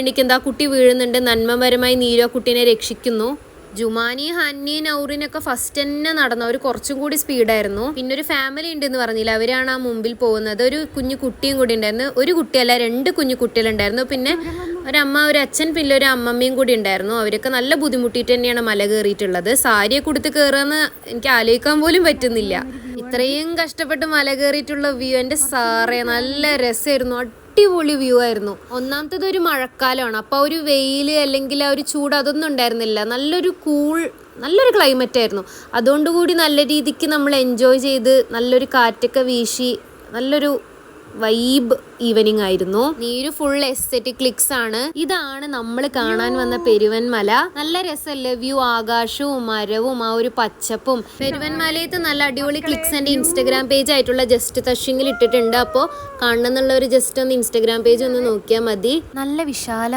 എനിക്ക് എന്താ കുട്ടി വീഴുന്നുണ്ട്, നന്മപരമായി നീരു ആ കുട്ടീനെ രക്ഷിക്കുന്നു. ജുമാനി, ഹന്നി, നൗറിനൊക്കെ ഫസ്റ്റ് തന്നെ നടന്നു. അവർ കുറച്ചും കൂടി സ്പീഡായിരുന്നു. പിന്നെ ഒരു ഫാമിലി ഉണ്ടെന്ന് പറഞ്ഞില്ല, അവരാണ് ആ മുമ്പിൽ പോകുന്നത്. ഒരു കുഞ്ഞു കുട്ടിയും കൂടി ഉണ്ടായിരുന്നു. ഒരു കുട്ടിയല്ല, 2 കുഞ്ഞു കുട്ടികളുണ്ടായിരുന്നു. പിന്നെ ഒരമ്മ, ഒരു അച്ഛൻ, പിന്നെ ഒരു അമ്മമ്മയും കൂടി ഉണ്ടായിരുന്നു. അവരൊക്കെ നല്ല ബുദ്ധിമുട്ടിയിട്ട് തന്നെയാണ് മല കയറിയിട്ടുള്ളത്. സാരിയെ കൊടുത്ത് കയറുമെന്ന് എനിക്ക് ആലോചിക്കാൻ പോലും പറ്റുന്നില്ല. ഇത്രയും കഷ്ടപ്പെട്ട് മല കയറിയിട്ടുള്ള വ്യൂ, എൻ്റെ സാറേ നല്ല രസമായിരുന്നു. അടിപൊളി വ്യൂ ആയിരുന്നു. ഒന്നാമത്തത് ഒരു മഴക്കാലമാണ്, അപ്പോൾ ഒരു വെയിൽ അല്ലെങ്കിൽ ആ ഒരു ചൂട് അതൊന്നും ഉണ്ടായിരുന്നില്ല. നല്ലൊരു ക്ലൈമറ്റ് ആയിരുന്നു. അതുകൊണ്ടുകൂടി നല്ല രീതിക്ക് നമ്മൾ എൻജോയ് ചെയ്ത് നല്ലൊരു കാറ്റൊക്കെ വീശി നല്ലൊരു വൈബ് ഈവനിങ് ആയിരുന്നു. നീരു ഫുൾ എസ്തെറ്റിക് ക്ലിക്സ് ആണ്. ഇതാണ് നമ്മൾ കാണാൻ വന്ന പെരുവൻമല. നല്ല രസമല്ലേ വ്യൂ, ആകാശവും മരവും ആ ഒരു പച്ചപ്പും. പെരുവൻമലയത്ത് നല്ല അടിപൊളി ക്ലിക്സ് എൻ്റെ ഇൻസ്റ്റഗ്രാം പേജ് ആയിട്ടുള്ള ജസ്റ്റ് തഷിങ്ങിൽ ഇട്ടിട്ടുണ്ട്. അപ്പോൾ കാണണമെന്നുള്ള ഒരു ജസ്റ്റ് ഒന്ന് ഇൻസ്റ്റഗ്രാം പേജ് ഒന്ന് നോക്കിയാൽ മതി. നല്ല വിശാല